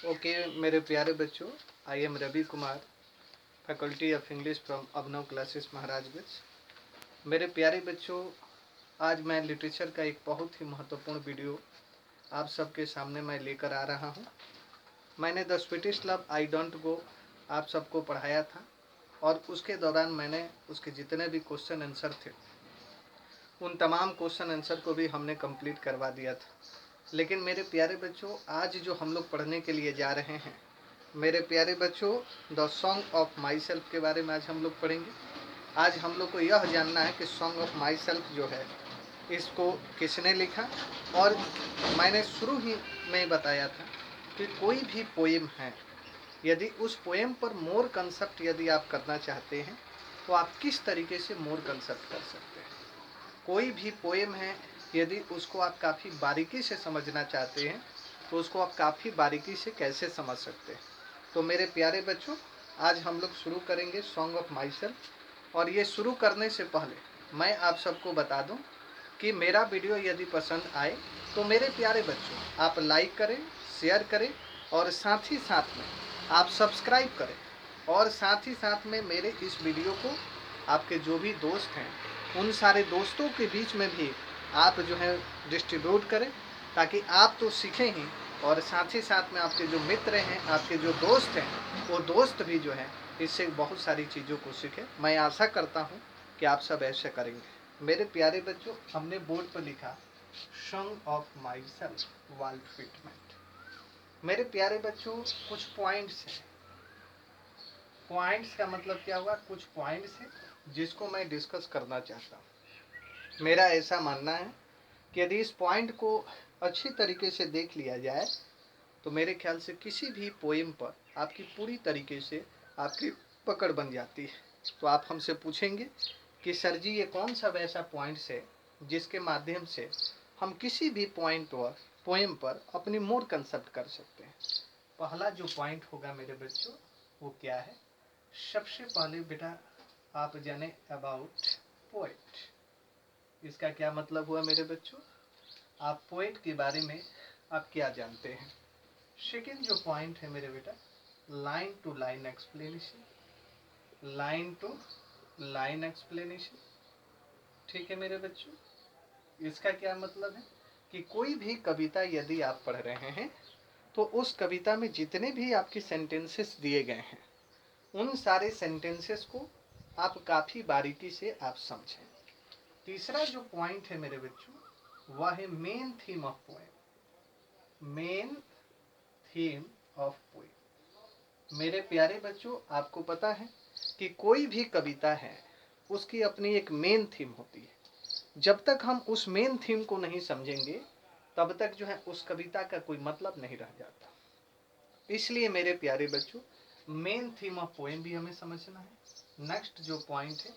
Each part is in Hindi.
ओके मेरे प्यारे बच्चों, I am Ravi Kumar, faculty of English from Abhinav classes Maharajganj. मेरे प्यारे बच्चों, आज मैं लिटरेचर का एक बहुत ही महत्वपूर्ण वीडियो आप सबके सामने मैं लेकर आ रहा हूं। मैंने the sweetest love I don't go आप सबको पढ़ाया था और उसके दौरान मैंने उसके जितने भी क्वेश्चन आंसर थे उन तमाम क्वेश्चन आंसर को भी हमने कंप्लीट करवा दिया था। लेकिन मेरे प्यारे बच्चों, आज जो हम लोग पढ़ने के लिए जा रहे हैं, मेरे प्यारे बच्चों, the song of my self के बारे में आज हम लोग पढ़ेंगे। आज हम लोग को यह जानना है कि सॉन्ग ऑफ माई सेल्फ जो है इसको किसने लिखा। और मैंने शुरू ही में बताया था कि कोई भी पोएम है, यदि उस पोएम पर मोर कंसेप्ट यदि आप करना चाहते हैं तो आप किस तरीके से मोर कंसेप्ट कर सकते हैं। कोई भी पोएम है, यदि उसको आप काफ़ी बारीकी से समझना चाहते हैं तो उसको आप काफ़ी बारीकी से कैसे समझ सकते हैं। तो मेरे प्यारे बच्चों, आज हम लोग शुरू करेंगे सॉन्ग ऑफ माई सेल्फ। और ये शुरू करने से पहले मैं आप सबको बता दूं कि मेरा वीडियो यदि पसंद आए तो मेरे प्यारे बच्चों आप लाइक करें, शेयर करें और साथ ही साथ में आप सब्सक्राइब करें। और साथ ही साथ में मेरे इस वीडियो को आपके जो भी दोस्त हैं उन सारे दोस्तों के बीच में भी आप जो है डिस्ट्रीब्यूट करें, ताकि आप तो सीखें ही और साथ ही साथ में आपके जो मित्र हैं, आपके जो दोस्त हैं, वो दोस्त भी जो है इससे बहुत सारी चीज़ों को सीखें। मैं आशा करता हूँ कि आप सब ऐसे करेंगे। मेरे प्यारे बच्चों, हमने बोर्ड पर लिखा सॉन्ग ऑफ माई सेल्फ वाल ट्रीटमेंट। मेरे प्यारे बच्चों, कुछ पॉइंट्स हैं। पॉइंट्स का मतलब क्या हुआ? कुछ पॉइंट्स हैं जिसको मैं डिस्कस करना चाहता हूँ। मेरा ऐसा मानना है कि यदि इस पॉइंट को अच्छी तरीके से देख लिया जाए तो मेरे ख्याल से किसी भी पोएम पर आपकी पूरी तरीके से आपकी पकड़ बन जाती है। तो आप हमसे पूछेंगे कि सर जी, ये कौन सा वैसा पॉइंट्स है जिसके माध्यम से हम किसी भी पॉइंट पर पोएम पर अपनी मोर कंसेप्ट कर सकते हैं। पहला जो पॉइंट होगा मेरे बच्चों, वो क्या है? सबसे पहले बेटा आप जाने अबाउट पोएट। इसका क्या मतलब हुआ मेरे बच्चों? आप पोएट के बारे में आप क्या जानते हैं। सेकेंड जो पॉइंट है मेरे बेटा, line to line explanation. Line to line explanation, ठीक है मेरे बच्चों। इसका क्या मतलब है कि कोई भी कविता यदि आप पढ़ रहे हैं तो उस कविता में जितने भी आपके सेंटेंसेस दिए गए हैं उन सारे सेंटेंसेस को आप काफ़ी बारीकी से आप समझें। तीसरा जो पॉइंट है मेरे बच्चों, वह है main theme of poem. Main theme of poem. मेरे प्यारे बच्चों, आपको पता है कि कोई भी कविता है उसकी अपनी एक मेन थीम होती है। जब तक हम उस मेन थीम को नहीं समझेंगे तब तक जो है उस कविता का कोई मतलब नहीं रह जाता। इसलिए मेरे प्यारे बच्चों, मेन थीम ऑफ पोएम भी हमें समझना है। नेक्स्ट जो पॉइंट है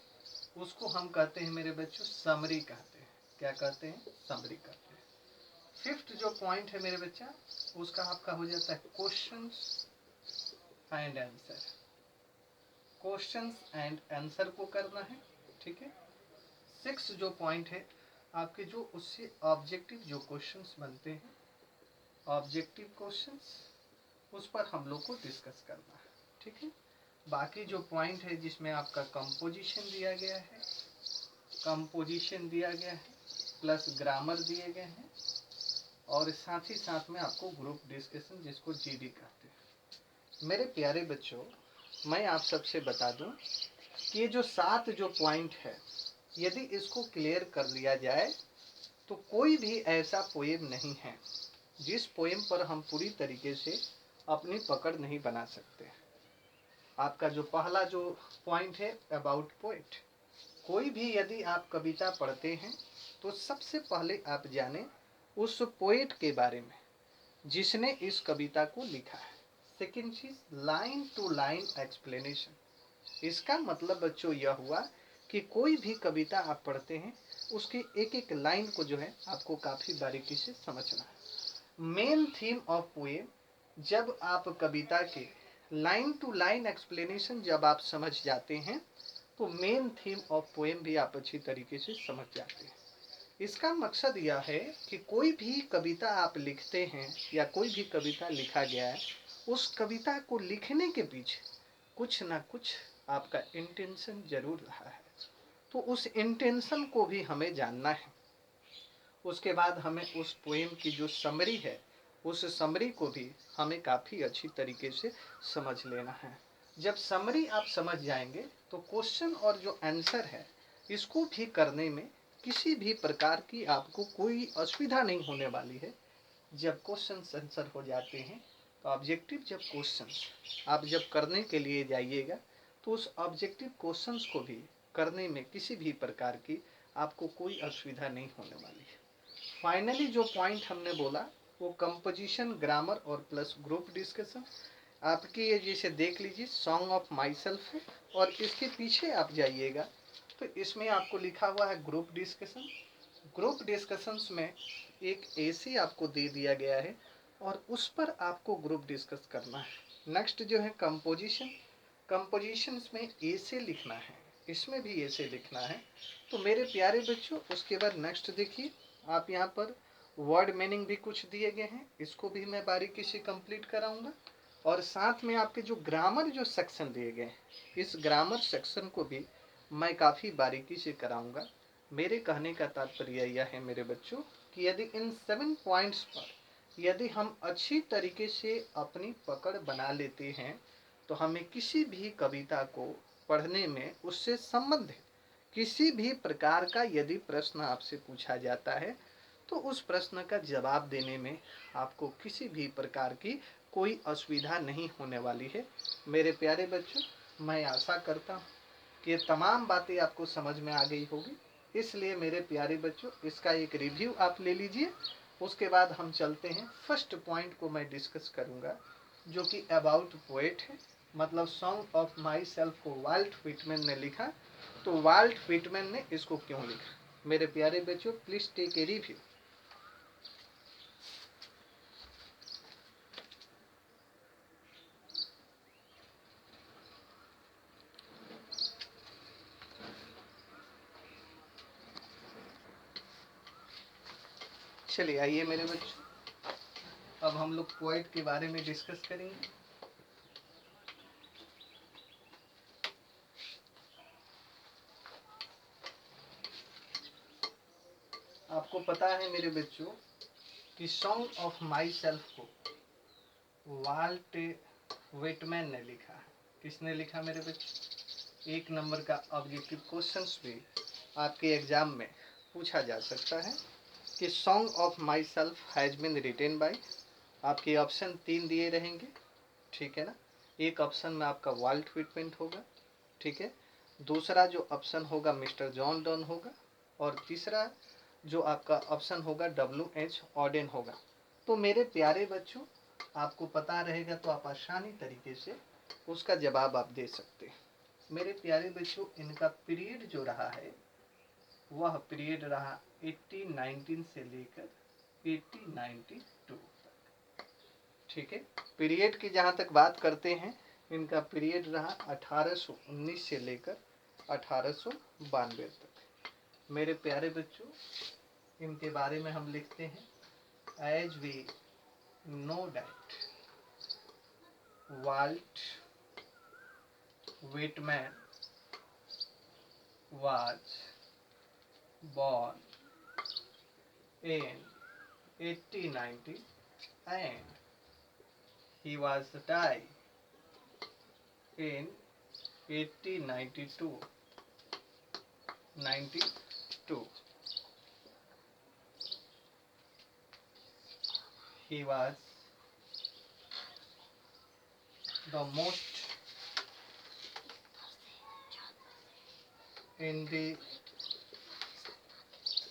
उसको हम कहते हैं मेरे बच्चों समरी कहते हैं। क्या कहते हैं? समरी कहते हैं। फिफ्थ जो पॉइंट है मेरे बच्चा, उसका आपका हो जाता है questions and answer. Questions and answer को करना है, ठीक है। सिक्स जो पॉइंट है आपके, जो उससे ऑब्जेक्टिव जो क्वेश्चंस बनते हैं, ऑब्जेक्टिव क्वेश्चंस, उस पर हम लोग को डिस्कस करना है, ठीक है। बाकी जो पॉइंट है जिसमें आपका कंपोजिशन दिया गया है, कंपोजिशन दिया गया है प्लस ग्रामर दिए गए हैं और साथ ही साथ में आपको ग्रुप डिस्कशन जिसको जीडी कहते हैं। मेरे प्यारे बच्चों, मैं आप सबसे बता दूं कि ये जो 7 जो पॉइंट है, यदि इसको क्लियर कर लिया जाए तो कोई भी ऐसा पोएम नहीं है जिस पोएम पर हम पूरी तरीके से अपनी पकड़ नहीं बना सकते। आपका जो पहला जो पॉइंट है अबाउट पोएट, कोई भी यदि आप कविता पढ़ते हैं तो सबसे पहले आप जाने उस पोएट के बारे में जिसने इस कविता को लिखा है। सेकेंड चीज, लाइन टू लाइन एक्सप्लेनेशन। इसका मतलब बच्चों यह हुआ कि कोई भी कविता आप पढ़ते हैं उसकी एक एक लाइन को जो है आपको काफ़ी बारीकी से समझना है। मेन थीम ऑफ पोएम, जब आप कविता के लाइन टू लाइन एक्सप्लेनेशन जब आप समझ जाते हैं तो मेन थीम ऑफ पोएम भी आप अच्छी तरीके से समझ जाते हैं। इसका मकसद यह है कि कोई भी कविता आप लिखते हैं या कोई भी कविता लिखा गया है उस कविता को लिखने के पीछे कुछ ना कुछ आपका इंटेंशन जरूर रहा है। तो उस इंटेंशन को भी हमें जानना है। उसके बाद हमें उस पोएम की जो समरी है, उस समरी को भी हमें काफ़ी अच्छी तरीके से समझ लेना है। जब समरी आप समझ जाएंगे तो क्वेश्चन और जो आंसर है इसको भी करने में किसी भी प्रकार की आपको कोई असुविधा नहीं होने वाली है। जब क्वेश्चन आंसर हो जाते हैं तो ऑब्जेक्टिव जब क्वेश्चंस आप जब करने के लिए जाइएगा तो उस ऑब्जेक्टिव क्वेश्चंस को भी करने में किसी भी प्रकार की आपको कोई असुविधा नहीं होने वाली है। फाइनली जो पॉइंट हमने बोला वो कंपोजिशन, ग्रामर और प्लस ग्रुप डिस्कशन। आपकी ये जैसे देख लीजिए सॉन्ग ऑफ माई सेल्फ है और इसके पीछे आप जाइएगा तो इसमें आपको लिखा हुआ है ग्रुप डिस्कशन। ग्रुप डिस्कशंस में एक एसे आपको दे दिया गया है और उस पर आपको ग्रुप डिस्कस करना है। नेक्स्ट जो है कंपोजिशन, कंपोजिशंस में एसे लिखना है, इसमें भी एसे लिखना है। तो मेरे प्यारे बच्चों उसके बाद नेक्स्ट देखिए, आप यहाँ पर वर्ड मीनिंग भी कुछ दिए गए हैं, इसको भी मैं बारीकी से कंप्लीट कराऊंगा। और साथ में आपके जो ग्रामर जो सेक्शन दिए गए हैं इस ग्रामर सेक्शन को भी मैं काफ़ी बारीकी से कराऊंगा। मेरे कहने का तात्पर्य यह है मेरे बच्चों कि यदि इन 7 पॉइंट्स पर यदि हम अच्छी तरीके से अपनी पकड़ बना लेते हैं तो हमें किसी भी कविता को पढ़ने में उससे संबंधित किसी भी प्रकार का यदि प्रश्न आपसे पूछा जाता है तो उस प्रश्न का जवाब देने में आपको किसी भी प्रकार की कोई असुविधा नहीं होने वाली है। मेरे प्यारे बच्चों, मैं आशा करता हूँ कि ये तमाम बातें आपको समझ में आ गई होगी। इसलिए मेरे प्यारे बच्चों इसका एक रिव्यू आप ले लीजिए। उसके बाद हम चलते हैं फर्स्ट पॉइंट को मैं डिस्कस करूंगा जो कि अबाउट पोएट है, मतलब सॉन्ग ऑफ माई सेल्फ को वाल्ट व्हिटमैन ने लिखा। तो वाल्ट व्हिटमैन ने इसको क्यों लिखा? मेरे प्यारे बच्चों प्लीज टेक ए रिव्यू। चलिए आइए मेरे बच्चों, अब हम लोग पोएट के बारे में डिस्कस करेंगे। आपको पता है मेरे बच्चों कि सॉन्ग ऑफ माई सेल्फ को वाल्ट व्हिटमैन ने लिखा है। किसने लिखा मेरे बच्चों? 1 नंबर का ऑब्जेक्टिव क्वेश्चंस भी आपके एग्जाम में पूछा जा सकता है कि song of myself has been written by. आपके ऑप्शन 3 दिए रहेंगे, ठीक है ना। एक ऑप्शन में आपका वाल्ट व्हिटमैन होगा, ठीक है। दूसरा जो ऑप्शन होगा मिस्टर जॉन डॉन होगा और तीसरा जो आपका ऑप्शन होगा WH ऑडेन होगा। तो मेरे प्यारे बच्चों आपको पता रहेगा तो आप आसानी तरीके से उसका जवाब आप दे सकते हैं। मेरे प्यारे बच्चों इनका पीरियड जो रहा है वह पीरियड रहा 1819 से लेकर 1892 तक, ठीक है। पीरियड की जहाँ तक बात करते हैं इनका पीरियड रहा 1819 से लेकर 1892 तक। मेरे प्यारे बच्चों इनके बारे में हम लिखते हैं as we know that Walt Whitman was born in 1890 and he was died in 1892. 92. He was the most in the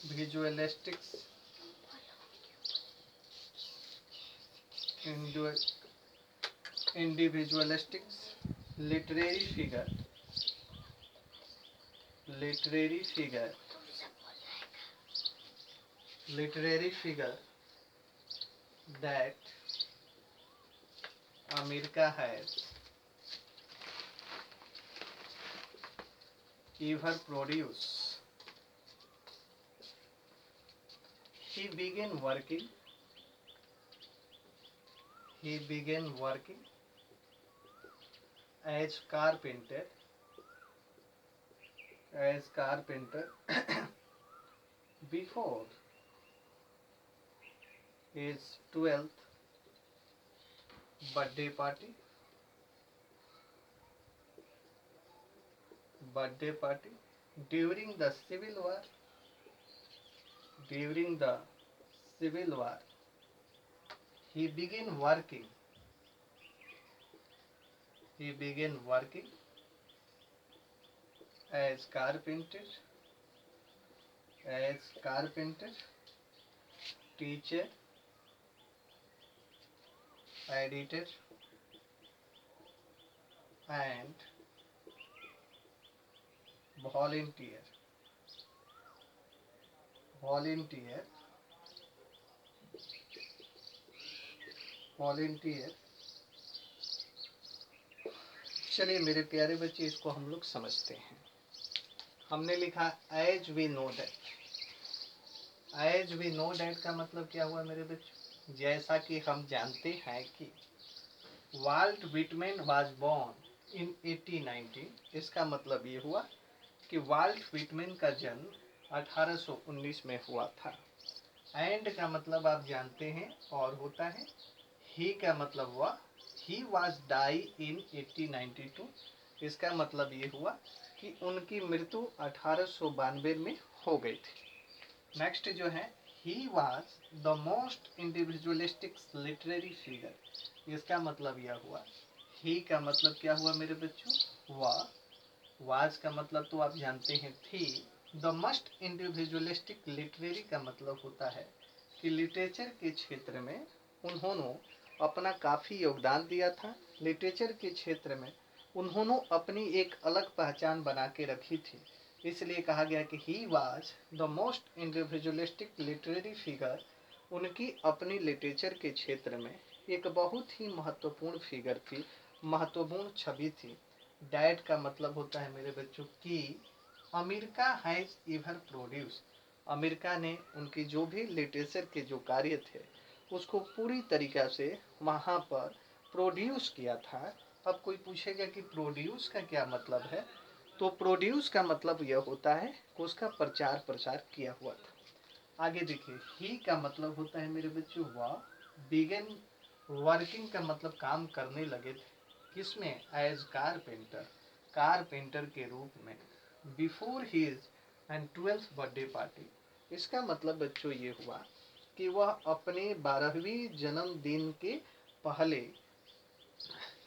visualistics individualistics literary figure literary figure literary figure that America has ever produced. He began working he began working as carpenter before his 12th birthday party during the Civil War. He began working as carpenter, teacher, editor, and volunteer चलिए मेरे प्यारे बच्चे, इसको हम लोग समझते हैं। हमने लिखा एज वी नो डैट का मतलब क्या हुआ मेरे बच्चों? जैसा कि हम जानते हैं कि Walt Whitman was born in 1819। इसका मतलब ये हुआ कि वाल्ट व्हिटमैन का जन्म 1819 में हुआ था। एंड का मतलब आप जानते हैं और होता है। ही का मतलब हुआ ही वाज डाई इन 1892। इसका मतलब ये हुआ कि उनकी मृत्यु 1892 में हो गई थी। नेक्स्ट जो है, he was the most individualistic literary figure. इसका मतलब यह हुआ, ही का मतलब क्या हुआ मेरे बच्चों? वह। वाज का मतलब तो आप जानते हैं थी। द मोस्ट इंडिविजुअलिस्टिक लिटरेरी का मतलब होता है कि लिटरेचर के क्षेत्र में उन्होंने अपना काफ़ी योगदान दिया था। लिटरेचर के क्षेत्र में उन्होंने अपनी एक अलग पहचान बना के रखी थी। इसलिए कहा गया कि he was the most individualistic literary figure. उनकी अपनी लिटरेचर के क्षेत्र में एक बहुत ही महत्वपूर्ण फिगर थी, महत्वपूर्ण छवि थी। डैट का मतलब होता है मेरे बच्चों कि America has ever produce. America ने उनकी जो भी लिटरेचर के जो कार्य थे उसको पूरी तरीक़ा से वहाँ पर प्रोड्यूस किया था। अब कोई पूछेगा कि प्रोड्यूस का क्या मतलब है, तो प्रोड्यूस का मतलब यह होता है कि उसका प्रचार प्रसार किया हुआ था। आगे देखिए, ही का मतलब होता है मेरे बच्चों वह। बिगन वर्किंग का मतलब काम करने लगे थे। किसमें? एज कारपेंटर के रूप में। Before his and 12th birthday party. इसका मतलब बच्चों ये हुआ कि वह अपने 12वीं जन्मदिन के पहले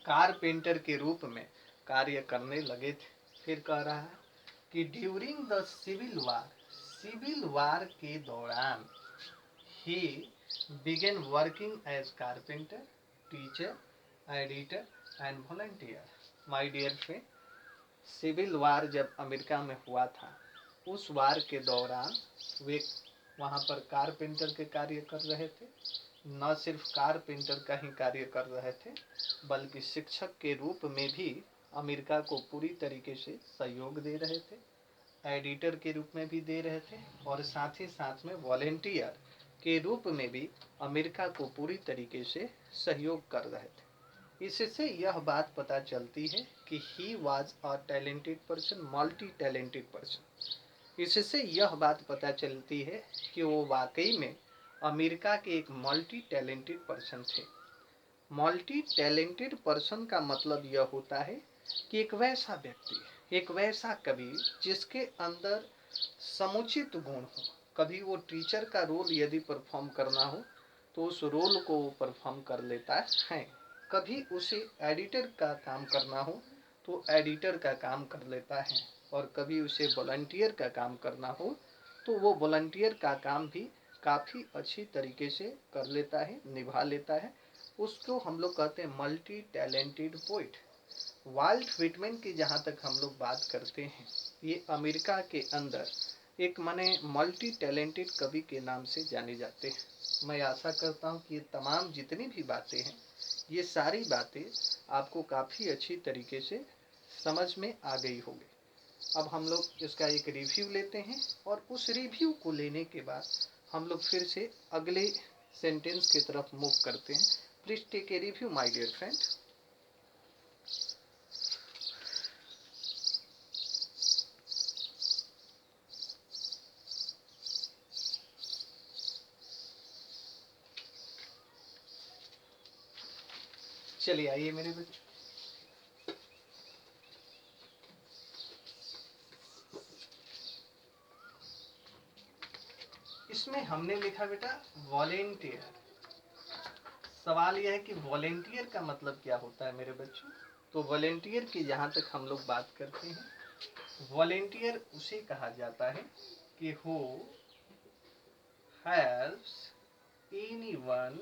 कारपेंटर के रूप में कार्य करने लगे थे। फिर कह रहा है कि ड्यूरिंग द सिविल वार के दौरान ही began working as carpenter, teacher, editor and volunteer. My dear friend, civil war जब अमेरिका में हुआ था, उस वार के दौरान वे वहाँ पर कारपेंटर के कार्य कर रहे थे। न सिर्फ कारपेंटर का ही कार्य कर रहे थे, बल्कि शिक्षक के रूप में भी अमेरिका को पूरी तरीके से सहयोग दे रहे थे। एडिटर के रूप में भी दे रहे थे और साथ ही साथ में वॉलेंटियर के रूप में भी अमेरिका को पूरी तरीके से सहयोग कर रहे थे। इससे यह बात पता चलती है कि he was a talented person, multi talented person. इससे यह बात पता चलती है कि वो वाकई में अमेरिका के एक मल्टी टैलेंटेड पर्सन थे। मल्टी टैलेंटेड पर्सन का मतलब यह होता है कि एक वैसा व्यक्ति, एक वैसा कवि जिसके अंदर समुचित गुण हो। कभी वो टीचर का रोल यदि परफॉर्म करना हो तो उस रोल को वो परफॉर्म कर लेता है। कभी उसे एडिटर का काम करना हो तो एडिटर का काम कर लेता है, और कभी उसे वॉलंटियर का काम करना हो तो वो वॉलंटियर का काम भी काफ़ी अच्छी तरीके से कर लेता है, निभा लेता है। उसको हम लोग कहते हैं multi talented poet. Walt Whitman की जहाँ तक हम लोग बात करते हैं, ये अमेरिका के अंदर एक माने मल्टी टैलेंटेड कवि के नाम से जाने जाते हैं। मैं आशा करता हूँ कि ये तमाम जितनी भी बातें हैं, ये सारी बातें आपको काफ़ी अच्छी तरीके से समझ में आ गई होगी। अब हम लोग इसका एक रिव्यू लेते हैं और उस रिव्यू को लेने के बाद हम लोग फिर से अगले सेंटेंस की तरफ मूव करते हैं। Please take a review my dear friend. चलिए आइए मेरे बच्चों, इसमें हमने लिखा बेटा वॉलेंटियर। सवाल यह है कि वॉलेंटियर का मतलब क्या होता है मेरे बच्चों। तो वॉलेंटियर की जहाँ तक हम लोग बात करते हैं, वॉलेंटियर उसे कहा जाता है कि who helps anyone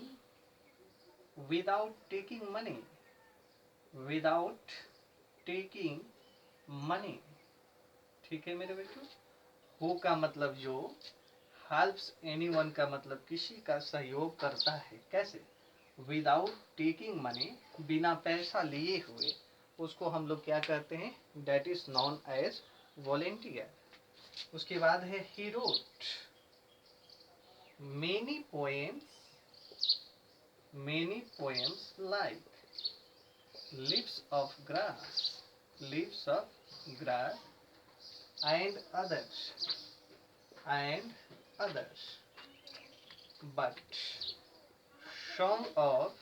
without taking money, without taking money. ठीक है मेरे बच्चों। हु का मतलब जो, हेल्प्स एनीवन का मतलब किसी का सहयोग करता है। कैसे? विदाउट टेकिंग मनी, बिना पैसा लिए हुए, उसको हम लोग क्या कहते हैं? That is known as volunteer. उसके बाद है he wrote many poems like leaves of grass and others but song of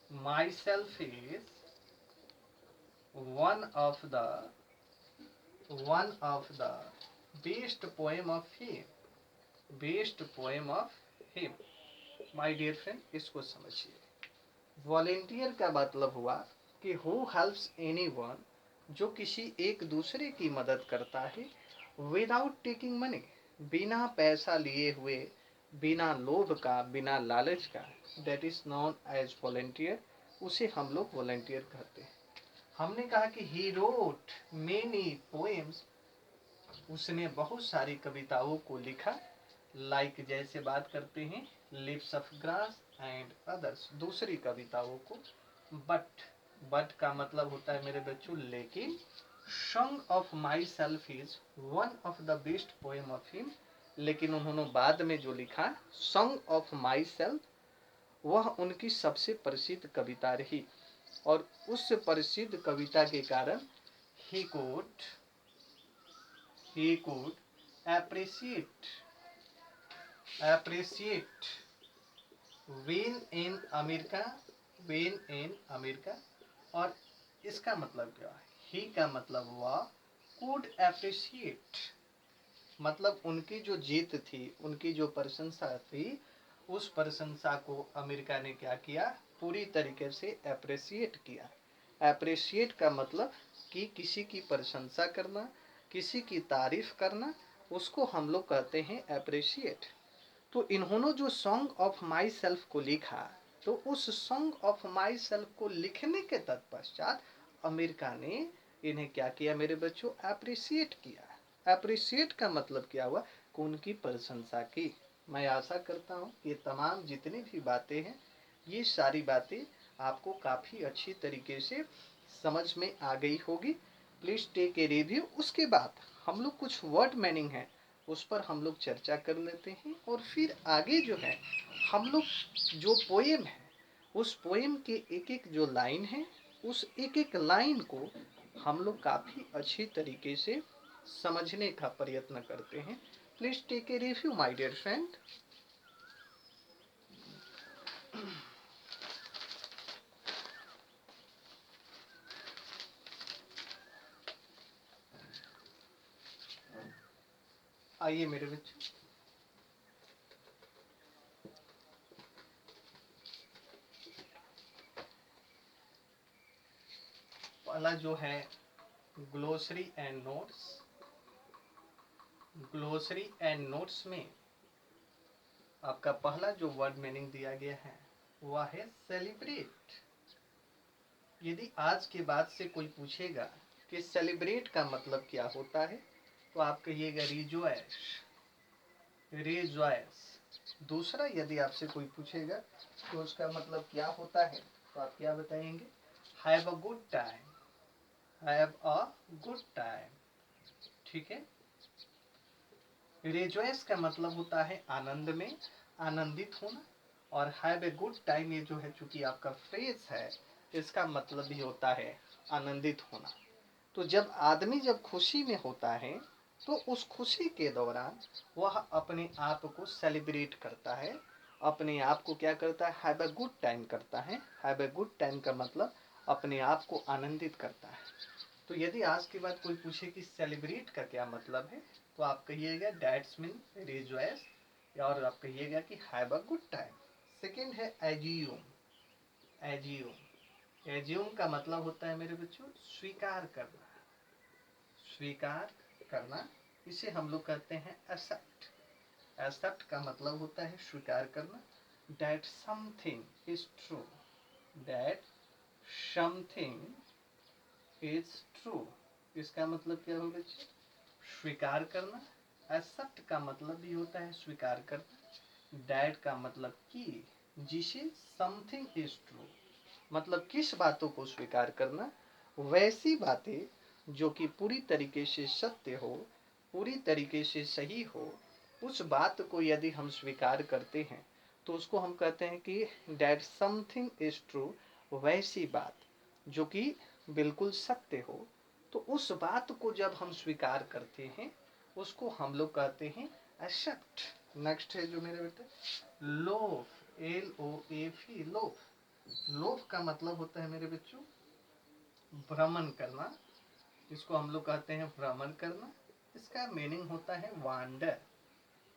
myself is one of the best poem of him। my dear friend, इसको समझिए। वॉलेंटियर का मतलब हुआ कि हु हेल्प्स एनीवन, जो किसी एक दूसरे की मदद करता है, विदाउट टेकिंग मनी, बिना पैसा लिए हुए, बिना लोभ का, बिना लालच का, that is known as volunteer. उसे हम लोग वॉलेंटियर कहते हैं। हमने कहा कि ही रोट मेनी पोएम्स, उसने बहुत सारी कविताओं को लिखा। लाइक जैसे बात करते हैं lips of grass and others, दूसरी कविताओं को। बट का मतलब होता है मेरे बच्चों लेकिन। Song of my self is one of the best poem of him, लेकिन उन्होंने बाद में जो लिखा सॉन्ग ऑफ माई सेल्फ, वह उनकी सबसे प्रसिद्ध कविता रही। और उस प्रसिद्ध कविता के कारण he could appreciate when in America। और इसका मतलब क्या है? he का मतलब हुआ could appreciate, मतलब उनकी जो जीत थी, उनकी जो प्रशंसा थी, उस प्रशंसा को अमेरिका ने क्या किया? पूरी तरीके से अप्रिशिएट किया। अप्रिशिएट का मतलब कि किसी की प्रशंसा करना, किसी की तारीफ करना, उसको हम लोग कहते हैं अप्रिशिएट। तो इन्होंने जो सॉन्ग ऑफ माई सेल्फ को लिखा, तो उस सॉन्ग ऑफ माई सेल्फ को लिखने के तत्पश्चात अमेरिका ने इन्हें क्या किया मेरे बच्चों? अप्रिशिएट किया। अप्रिशिएट का मतलब क्या हुआ? कि उनकी प्रशंसा की। मैं आशा करता हूँ ये तमाम जितनी भी बातें हैं, ये सारी बातें आपको काफ़ी अच्छी तरीके से समझ में आ गई होगी। Please take a review. उसके बाद हम लोग कुछ वर्ड मीनिंग है उस पर हम लोग चर्चा कर लेते हैं, और फिर आगे जो है हम लोग जो पोएम है, उस पोएम के एक एक जो लाइन है, उस एक एक लाइन को हम लोग काफ़ी अच्छी तरीके से समझने का प्रयत्न करते हैं। Please take a review my dear friend. आइए मेरे बच्चों, पहला जो है glossary and notes. Glossary and notes में आपका पहला जो वर्ड मीनिंग दिया गया है वह है सेलिब्रेट। यदि आज के बाद से कोई पूछेगा कि सेलिब्रेट का मतलब क्या होता है, तो आप कहिएगा रिजॉयस, रिजॉयस। दूसरा यदि आपसे कोई पूछेगा तो उसका मतलब क्या होता है, तो आप क्या बताएंगे? Have a good time, have a good time. ठीक है। रिजॉयस का मतलब होता है आनंद में, आनंदित होना। और हैव ए गुड टाइम ये जो है चूंकि आपका फ्रेज है, इसका मतलब भी होता है आनंदित होना। तो जब आदमी जब खुशी में होता है तो उस खुशी के दौरान वह अपने आप को सेलिब्रेट करता है, अपने आप को क्या करता है, हैव ए गुड टाइम करता है। हैव ए गुड टाइम का मतलब अपने आप को आनंदित करता है। तो यदि आज के बाद कोई पूछे कि सेलिब्रेट का क्या मतलब है, तो आप कहिएगा दैट्स मीन रिजॉयस, और आप कहिएगा कि have a good time. Second है एज्यूम। एज्यूम का मतलब होता है मेरे बच्चों स्वीकार करना, स्वीकार करना। इसे हम लोग कहते हैं एक्सेप्ट। एक्सेप्ट का मतलब होता है स्वीकार करना। That something is true, that something is true, इसका मतलब क्या होगा बच्चे, स्वीकार करना। एक्सेप्ट का मतलब भी होता है स्वीकार करना। दैट का मतलब कि, जिसे, समथिंग इज ट्रू मतलब किस बातों को स्वीकार करना, वैसी बातें जो कि पूरी तरीके से सत्य हो, पूरी तरीके से सही हो, उस बात को यदि हम स्वीकार करते हैं तो उसको हम कहते हैं कि दैट समथिंग इज ट्रू, वैसी बात जो कि बिल्कुल सत्य हो। तो उस बात को जब हम स्वीकार करते हैं उसको हम लोग कहते हैं एक्सेप्ट। नेक्स्ट है जो मेरे बेटे लोफ, LOAF, लोफ। लोफ का मतलब होता है मेरे बच्चों भ्रमण करना, इसको हम लोग कहते हैं भ्रमण करना। इसका मीनिंग होता है वांडर।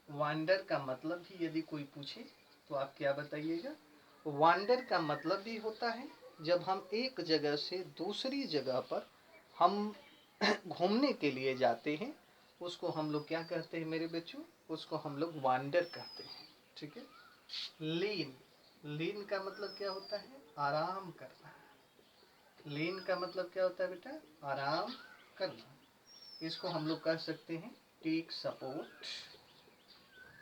वांडर का मतलब भी यदि कोई पूछे तो आप क्या बताइएगा, वांडर का मतलब भी होता है जब हम एक जगह से दूसरी जगह पर हम घूमने के लिए जाते हैं, उसको हम लोग क्या कहते हैं मेरे बच्चों, उसको हम लोग वांडर कहते हैं। ठीक है। लीन, लीन का मतलब क्या होता है, आराम करना। लीन का मतलब क्या होता है बेटा, आराम करना। इसको हम लोग कह सकते हैं टेक सपोर्ट,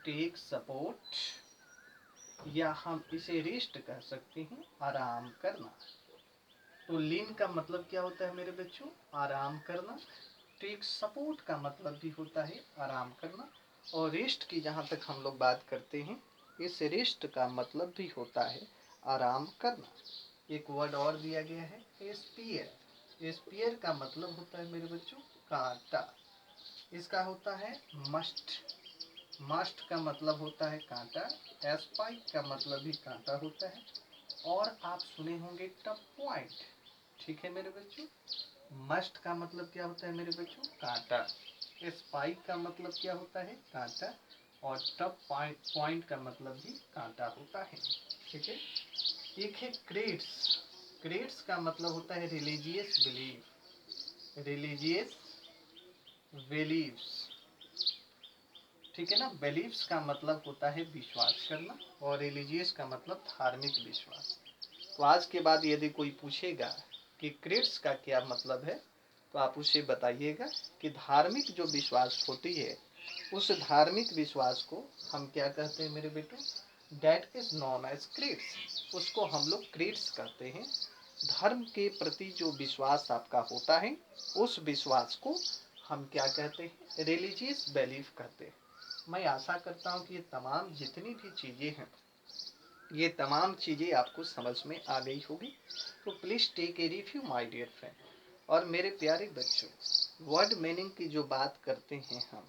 टेक सपोर्ट, या हम इसे रेस्ट कह सकते हैं, आराम करना। तो लीन का मतलब क्या होता है मेरे बच्चों, आराम करना। टेक सपोर्ट का मतलब भी होता है आराम करना। और रेस्ट की जहाँ तक हम लोग बात करते हैं, इस रेस्ट का मतलब भी होता है आराम करना। एक वर्ड और दिया गया है स्पीयर। स्पीयर का मतलब होता है मेरे बच्चों कांटा। इसका होता है मस्ट। मस्ट का मतलब होता है कांटा। स्पाइक का मतलब भी कांटा होता है। और आप सुने होंगे टफ पॉइंट। ठीक है मेरे बच्चों, मस्ट का मतलब क्या होता है मेरे बच्चों, कांटा। स्पाइक का मतलब क्या होता है, कांटा। और टफ पॉइंट का मतलब भी कांटा होता है। ठीक है। एक है क्रेड्स। क्रेड्स का मतलब होता है रिलीजियस बिलीफ, रिलीजियस बिलीव्स। ठीक है ना। बिलीव्स का मतलब होता है विश्वास करना, और रिलीजियस का मतलब धार्मिक विश्वास। तो आज के बाद यदि कोई पूछेगा कि क्रेड्स का क्या मतलब है, तो आप उसे बताइएगा कि धार्मिक जो विश्वास होती है, उस धार्मिक विश्वास को हम क्या कहते हैं मेरे बेटो, that is known as creeds. उसको हम लोग क्रेड्स कहते हैं। धर्म के प्रति जो विश्वास आपका होता है, उस विश्वास को हम क्या कहते हैं, रिलीजियस बिलीफ कहते हैं। मैं आशा करता हूँ कि ये तमाम जितनी भी चीज़ें हैं, ये तमाम चीज़ें आपको समझ में आ गई होगी। तो please take a review my dear friend. और मेरे प्यारे बच्चों, वर्ड मीनिंग की जो बात करते हैं हम,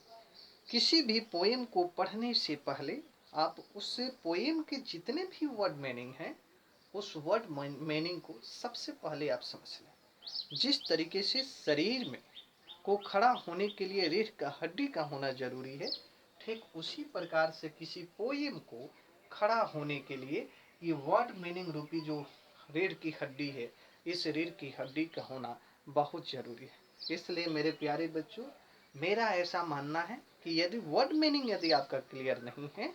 किसी भी पोएम को पढ़ने से पहले आप उससे पोएम के जितने भी वर्ड मीनिंग हैं, उस वर्ड मीनिंग को सबसे पहले आप समझ लें। जिस तरीके से शरीर में को खड़ा होने के लिए रीढ़ का हड्डी का होना जरूरी है, ठीक उसी प्रकार से किसी पोएम को खड़ा होने के लिए ये वर्ड मीनिंग रूपी जो रीढ़ की हड्डी है, इस रीढ़ की हड्डी का होना बहुत जरूरी है। इसलिए मेरे प्यारे बच्चों, मेरा ऐसा मानना है कि यदि वर्ड मीनिंग यदि आपका क्लियर नहीं है,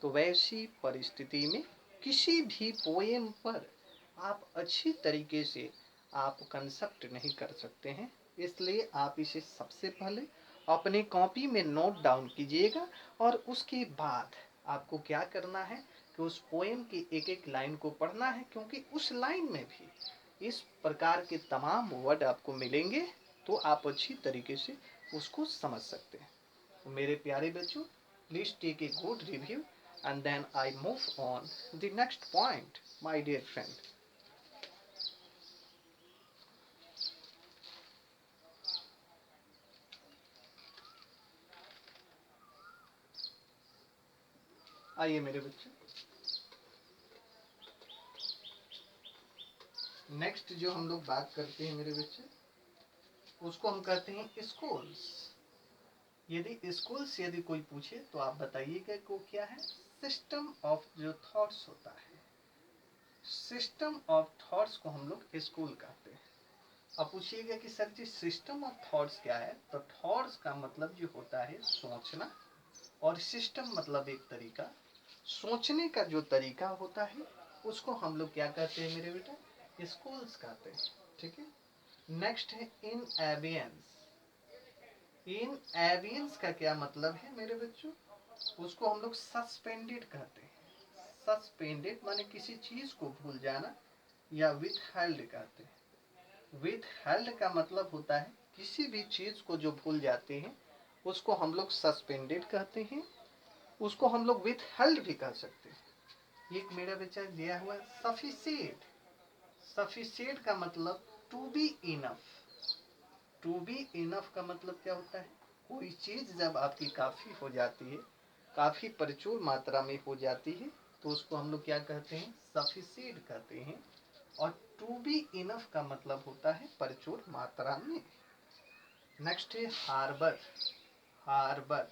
तो वैसी परिस्थिति में किसी भी पोएम पर आप अच्छी तरीके से आप कंसेप्ट नहीं कर सकते हैं। इसलिए आप इसे सबसे पहले अपने कॉपी में नोट डाउन कीजिएगा, और उसके बाद आपको क्या करना है कि उस पोएम की एक एक लाइन को पढ़ना है, क्योंकि उस लाइन में भी इस प्रकार के तमाम वर्ड आपको मिलेंगे, तो आप अच्छी तरीके से उसको समझ सकते हैं। तो मेरे प्यारे बच्चों, please take a good review. and then I move on the next point, my dear friend. आइए मेरे बच्चे, नेक्स्ट जो हम लोग बात करते हैं मेरे बच्चे, उसको हम कहते हैं स्कूल्स। यदि कोई पूछे तो आप बताइएगा को क्या है। सिस्टम ऑफ जो थॉट्स होता है, सिस्टम ऑफ थॉट्स को हम लोग स्कूल कहते हैं। अब पूछिएगा कि sir ji system of thoughts क्या है, तो थॉट्स का मतलब जो होता है सोचना, और सिस्टम मतलब एक तरीका, सोचने का जो तरीका होता है उसको हम लोग क्या कहते हैं मेरे बेटा, स्कूल्स कहते हैं। ठीक है। नेक्स्ट है इन एवियंस। इन एवियंस का क्या मतलब है मेरे बच्चों, उसको हम लोग सस्पेंडेड कहते हैं। सस्पेंडेड माने किसी चीज को भूल जाना, या विथ हेल्ड कहते हैं। विथ हेल्ड का मतलब होता है किसी भी चीज को जो भूल जाते हैं उसको हम लोग सस्पेंडेड कहते हैं, उसको हम लोग विथ हेल्ड भी कह सकते हैं। एक मेरा बच्चा दिया हुआ सफिशिएंट। सफिशिएंट का मतलब to be enough. To be enough का मतलब क्या होता है, कोई चीज जब आपकी काफी हो जाती है, काफी प्रचुर मात्रा में हो जाती है, तो उसको हम लोग क्या कहते हैं, सफिशिएंट कहते हैं। और टू बी इनफ का मतलब होता है प्रचुर मात्रा में। नेक्स्ट है हार्बर। हार्बर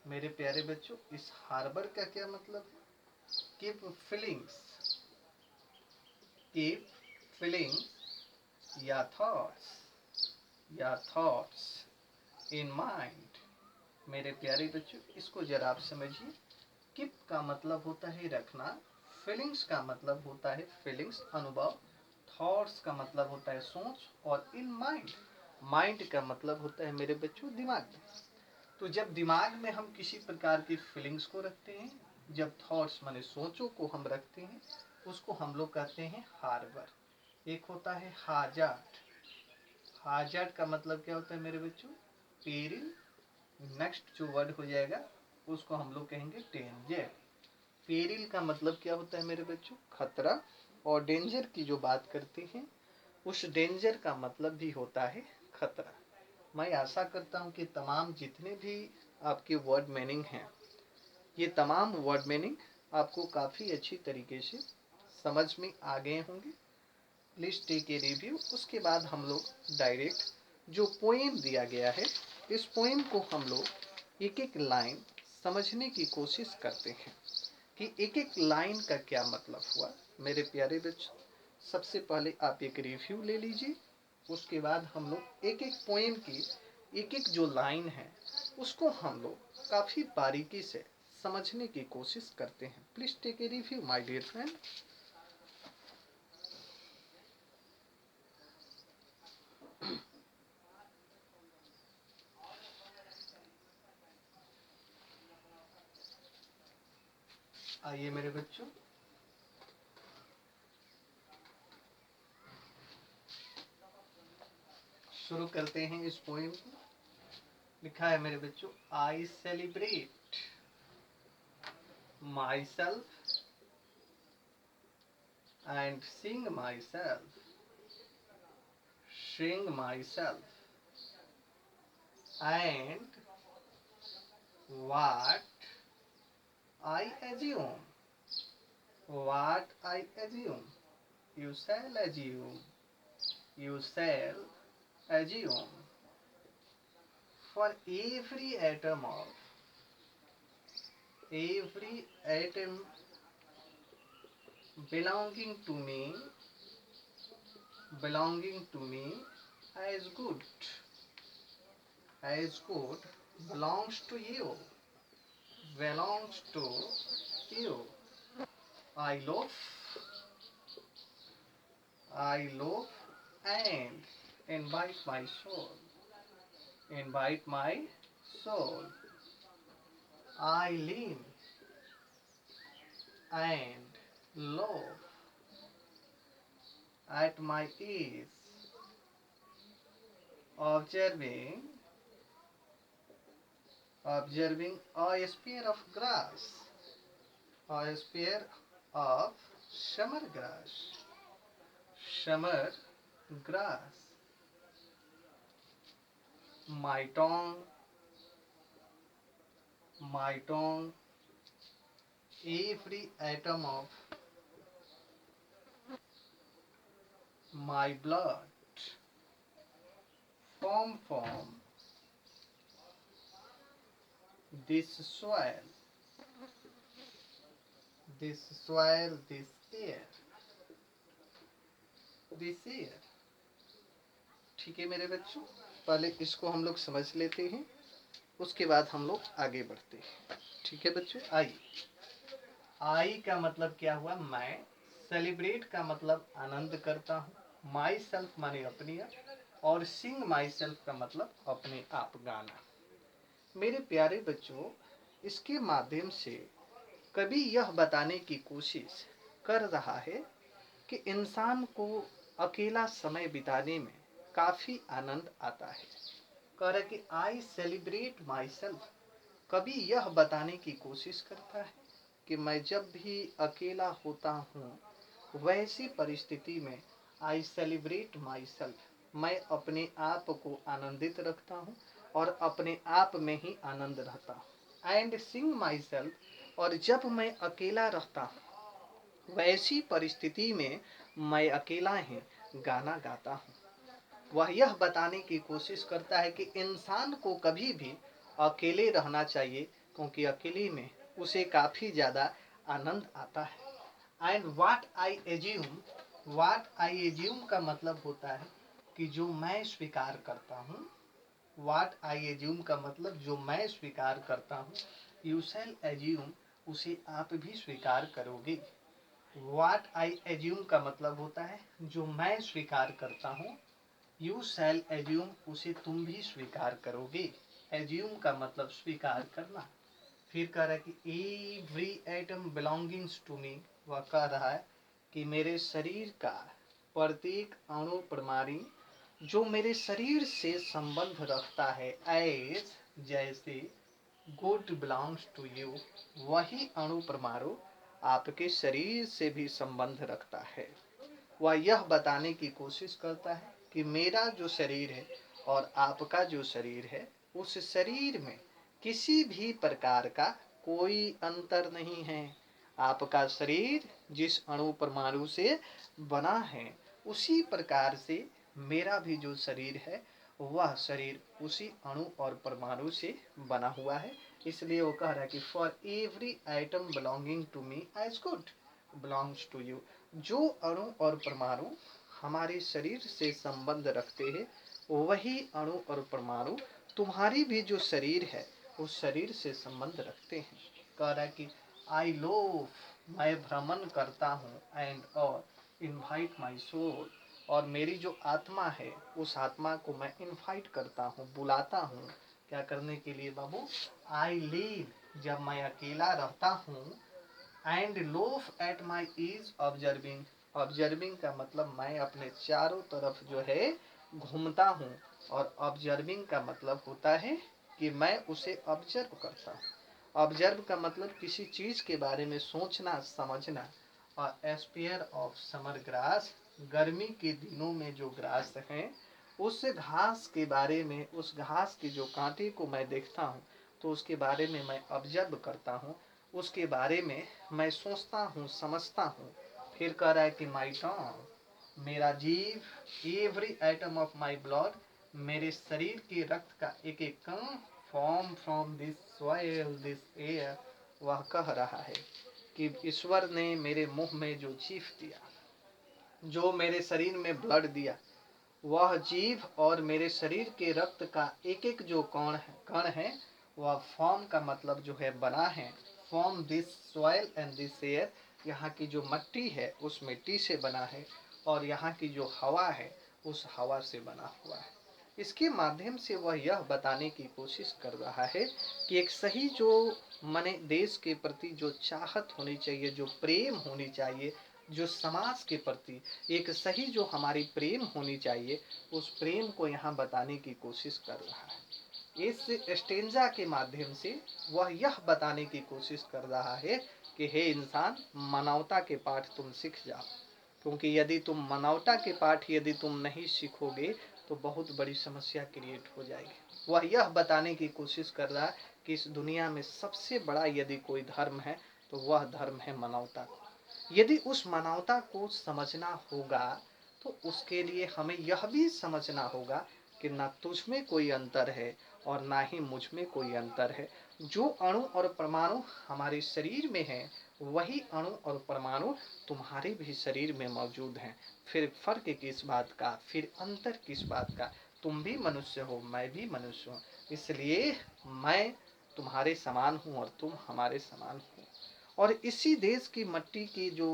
मेरे प्यारे बच्चों, इस हार्बर का क्या मतलब है, कीप फीलिंग्स, कीप फीलिंग्स या थॉट्स इन माइंड। मेरे प्यारे बच्चों इसको जरा आप समझिए। कीप का मतलब होता है रखना, फीलिंग्स का मतलब होता है फीलिंग्स अनुभव, थॉट्स का मतलब होता है सोच, और इन माइंड, माइंड का मतलब होता है मेरे बच्चों दिमाग में। तो जब दिमाग में हम किसी प्रकार की फीलिंग्स को रखते हैं, जब थॉट्स माने सोचों को हम रखते हैं, उसको हम लोग कहते हैं हार्बर। एक होता है हाजार्ड। हाजार्ड का मतलब क्या होता है मेरे बच्चों, पेरिल। नेक्स्ट जो वर्ड हो जाएगा उसको हम लोग कहेंगे डेंजर। पेरिल का मतलब क्या होता है मेरे बच्चों, खतरा। और डेंजर की जो बात करते हैं, उस डेंजर का मतलब भी होता है खतरा। मैं आशा करता हूँ कि तमाम जितने भी आपके वर्ड मीनिंग हैं, ये तमाम वर्ड मीनिंग आपको काफ़ी अच्छी तरीके से समझ में आ गए होंगे। Please take a review. उसके बाद हम लोग डायरेक्ट जो पोएम दिया गया है, इस पोएम को हम लोग एक एक लाइन समझने की कोशिश करते हैं कि एक एक लाइन का क्या मतलब हुआ। मेरे प्यारे बच्चों, सबसे पहले आप एक रिव्यू ले लीजिए, उसके बाद हम लोग एक एक पोएम की एक एक जो लाइन है उसको हम लोग काफ़ी बारीकी से समझने की कोशिश करते हैं। Please take a review my dear friend. आइए मेरे बच्चों, शुरू करते हैं इस पोएम को। लिखा है मेरे बच्चों, I celebrate my self and sing myself and what I assume, what I assume, you shall assume, you shall assume, for every atom belonging to me, belonging to me as good belongs to you, belongs to you. I love, I love and invite my soul, invite my soul. I lean and love at my ease, observing, observing a spear of grass, A spear of summer grass. Summer grass. My tongue. My tongue. Every atom of my blood. Form this soil. This soil, this air. This air. ठीक है मेरे बच्चों, पहले इसको हम लोग समझ लेते हैं, उसके बाद हम लोग आगे बढ़ते हैं। ठीक है बच्चों, आई। आई का मतलब क्या हुआ? मैं। सेलिब्रेट का मतलब आनंद करता हूँ। माई सेल्फ माने अपनी आप, और सिंग माई सेल्फ का मतलब अपने आप गाना। मेरे प्यारे बच्चों, इसके माध्यम से कवि यह बताने की कोशिश कर रहा है कि इंसान को अकेला समय बिताने में काफी आनंद आता है। कह रहा है कि आई सेलिब्रेट माई सेल्फ। कभी यह बताने की कोशिश करता है कि मैं जब भी अकेला होता हूँ, वैसी परिस्थिति में आई सेलिब्रेट माई सेल्फ, मैं अपने आप को आनंदित रखता हूँ और अपने आप में ही आनंद रहता हूँ। एंड सिंग माई सेल्फ, और जब मैं अकेला रहता हूँ, वैसी परिस्थिति में मैं अकेला ही गाना गाता हूँ। वह यह बताने की कोशिश करता है कि इंसान को कभी भी अकेले रहना चाहिए, क्योंकि अकेले में उसे काफ़ी ज़्यादा आनंद आता है। एंड वाट आई एज्यूम का मतलब होता है कि जो मैं स्वीकार करता हूँ। वाट आई एज्यूम का मतलब जो मैं स्वीकार करता हूँ। यू शैल एज्यूम, उसे आप भी स्वीकार करोगे। वाट आई एज्यूम का मतलब होता है जो मैं स्वीकार करता हूँ। यू शैल एज्यूम, उसे तुम भी स्वीकार करोगे। एज्यूम का मतलब स्वीकार करना। फिर कह रहा है कि every atom belongings to me, वह कह रहा है कि मेरे शरीर का प्रत्येक अणु परमाणु जो मेरे शरीर से संबंध रखता है, एज जैसे गुड बिलोंग्स टू यू, वही अणु परमाणु आपके शरीर से भी संबंध रखता है। वह यह बताने की कोशिश करता है कि मेरा जो शरीर है और आपका जो शरीर है, उस शरीर में किसी भी प्रकार का कोई अंतर नहीं है। आपका शरीर जिस अणु परमाणु से बना है, उसी प्रकार से मेरा भी जो शरीर है, वह शरीर उसी अणु और परमाणु से बना हुआ है। इसलिए वो कह रहा है कि for every atom belonging to me as good belongs to you. जो अणु और परमाणु हमारे शरीर से संबंध रखते हैं, वही अणु और परमाणु तुम्हारी भी जो शरीर है, उस शरीर से संबंध रखते हैं। कह रहा है कि आई लोव, मैं भ्रमण करता हूँ, एंड और इनवाइट माई सोल, और मेरी जो आत्मा है, उस आत्मा को मैं इनवाइट करता हूँ, बुलाता हूँ। क्या करने के लिए बाबू? आई लीव, जब मैं अकेला रहता हूँ। And loaf at my is observing, observing का मतलब मैं अपने चारों तरफ जो है घूमता हूँ, और ऑब्जर्विंग का मतलब होता है कि मैं उसे ऑब्जर्व करता हूँ। ऑब्जर्व का मतलब किसी चीज के बारे में सोचना, समझना। और एस्पियर ऑफ समर ग्रास, गर्मी के दिनों में जो ग्रास है, उस घास के बारे में, उस घास के जो कांटे को मैं देखता हूँ, तो उसके बारे में मैं ऑब्जर्व करता हूँ, उसके बारे में मैं सोचता हूँ, समझता हूँ। फिर कह रहा है कि माई टंग, मेरा जीव, every item of my blood, मेरे शरीर के रक्त का एक एक कण, form from this soil this air, वह कह रहा है कि ईश्वर ने मेरे मुंह में जो जीव दिया, जो मेरे शरीर में ब्लड दिया, वह जीव और मेरे शरीर के रक्त का एक एक जो कण है, वह फॉर्म का मतलब जो है बना है, form this soil and this air, यहाँ की जो मिट्टी है उस मिट्टी से बना है, और यहाँ की जो हवा है उस हवा से बना हुआ है। इसके माध्यम से वह यह बताने की कोशिश कर रहा है कि एक सही जो मने देश के प्रति जो चाहत होनी चाहिए, जो प्रेम होनी चाहिए, जो समाज के प्रति एक सही जो हमारी प्रेम होनी चाहिए, उस प्रेम को यहाँ बताने की कोशिश कर रहा है। इस स्टेंजा के माध्यम से वह यह बताने की कोशिश कर रहा है कि हे इंसान, मानवता के पाठ तुम सीख जाओ, क्योंकि यदि तुम मानवता के पाठ यदि तुम नहीं सीखोगे तो बहुत बड़ी समस्या क्रिएट हो जाएगी। वह यह बताने की कोशिश कर रहा है कि इस दुनिया में सबसे बड़ा यदि कोई धर्म है तो वह धर्म है मानवता। यदि उस मानवता को समझना होगा तो उसके लिए हमें यह भी समझना होगा कि ना तुझ में कोई अंतर है और ना ही मुझ में कोई अंतर है। जो अणु और परमाणु हमारे शरीर में है वही अणु और परमाणु तुम्हारे भी शरीर में मौजूद हैं। फिर फर्क किस बात का, फिर अंतर किस बात का? तुम भी मनुष्य हो, मैं भी मनुष्य हूँ, इसलिए मैं तुम्हारे समान हूँ और तुम हमारे समान हो। और इसी देश की मिट्टी की जो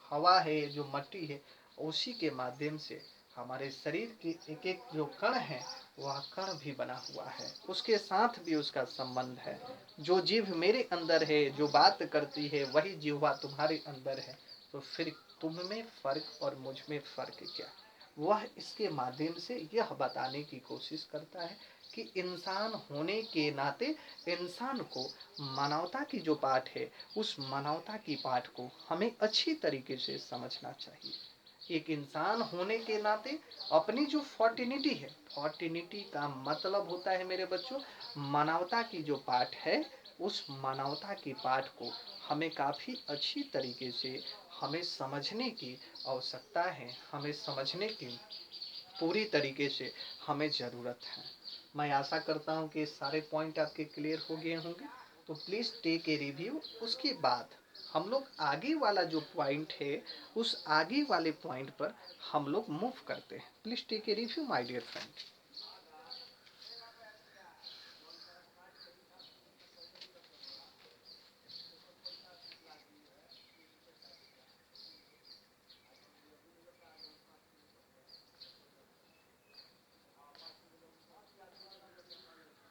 हवा है, जो मिट्टी है, उसी के माध्यम से हमारे शरीर की एक एक जो कण है वह कण भी बना हुआ है, उसके साथ भी उसका संबंध है। जो जीव मेरे अंदर है, जो बात करती है, वही जीवा तुम्हारे अंदर है। तो फिर तुम में फर्क और मुझ में फर्क क्या? वह इसके माध्यम से यह बताने की कोशिश करता है कि इंसान होने के नाते इंसान को मानवता की जो पाठ है उस मानवता की पाठ को हमें अच्छी तरीके से समझना चाहिए। एक इंसान होने के नाते अपनी जो फॉर्टिनिटी है, फॉर्टिनिटी का मतलब होता है मेरे बच्चों मानवता की जो पाठ है, उस मानवता की पाठ को हमें काफ़ी अच्छी तरीके से हमें समझने की आवश्यकता है, हमें समझने की पूरी तरीके से हमें ज़रूरत है। मैं आशा करता हूँ कि सारे पॉइंट आपके क्लियर हो गए होंगे। तो प्लीज़ टेक ए रिव्यू। उसके बाद हम लोग आगे वाला जो पॉइंट है उस आगे वाले पॉइंट पर हम लोग मूव करते हैं। Please take a review my dear friend.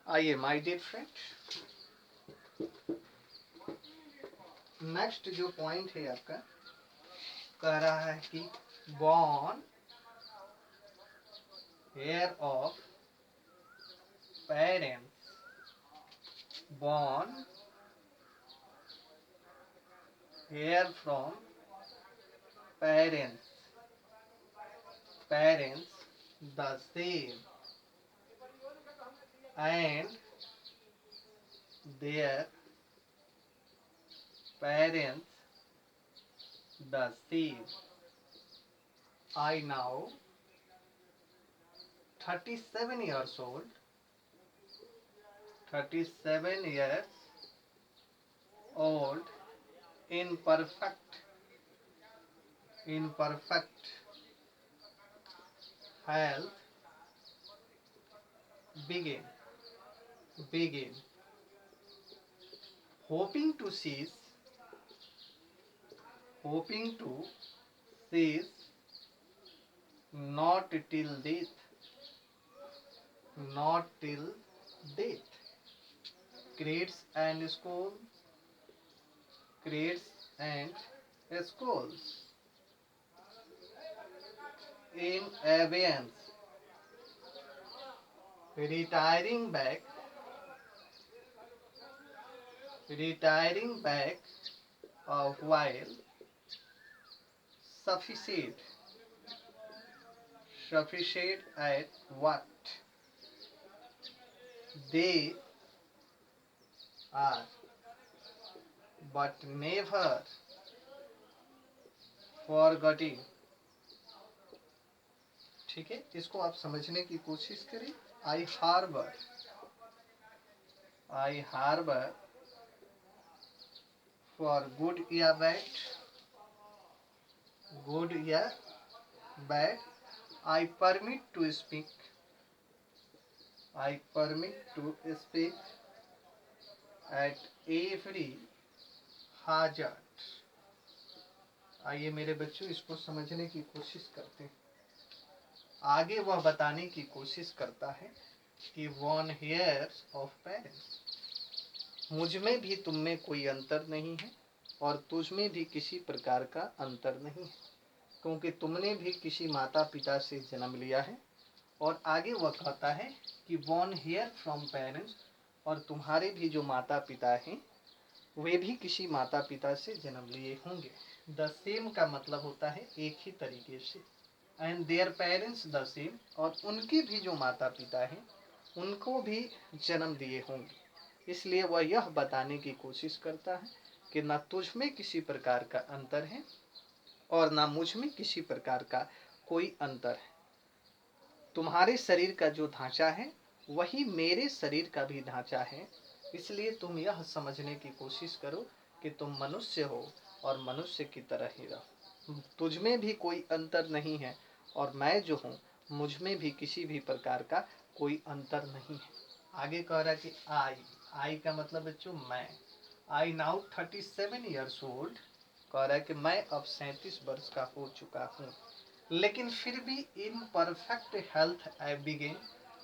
आइए माय डियर फ्रेंड, नेक्स्ट जो पॉइंट है आपका कह रहा है कि born here of parents, born here from parents, parents the same, and their parents the same. I now 37 years old, 37 years old, in perfect health, begin hoping to seize not till death, not till death. Crates and schools, crates and schools in abeyance, retiring back a while sufficient at what they are, but never forgetting. ठीक है, इसको आप समझने की कोशिश करें। आई हार्बर for good या bad, I permit to speak at every hazard। आइए मेरे बच्चों इसको समझने की कोशिश करते हैं। आगे वह बताने की कोशिश करता है कि वन हेयर्स ऑफ पेरेंट्स, मुझ में भी तुम में कोई अंतर नहीं है और तुझ में भी किसी प्रकार का अंतर नहीं है, क्योंकि तुमने भी किसी माता पिता से जन्म लिया है। और आगे वह कहता है कि बॉर्न हेयर फ्रॉम पेरेंट्स, और तुम्हारे भी जो माता पिता हैं वे भी किसी माता पिता से जन्म लिए होंगे। द सेम का मतलब होता है एक ही तरीके से। And their parents the same, और उनके भी जो माता पिता हैं उनको भी जन्म दिए होंगे। इसलिए वह यह बताने की कोशिश करता है कि न तुझ में किसी प्रकार का अंतर है और न मुझ में किसी प्रकार का कोई अंतर है। तुम्हारे शरीर का जो ढांचा है वही मेरे शरीर का भी ढांचा है। इसलिए तुम यह समझने की कोशिश करो कि तुम मनुष्य हो और मनुष्य की तरह ही रहो। तुझ में भी कोई अंतर नहीं है और मैं जो हूँ मुझ में भी किसी भी प्रकार का कोई अंतर नहीं है। आगे कह रहा है कि आई का मतलब बच्चों मैं। आई नाउ 37 ईयर्स ओल्ड, कह रहा है कि मैं अब 37 वर्ष का हो चुका हूँ। लेकिन फिर भी in perfect health I begin,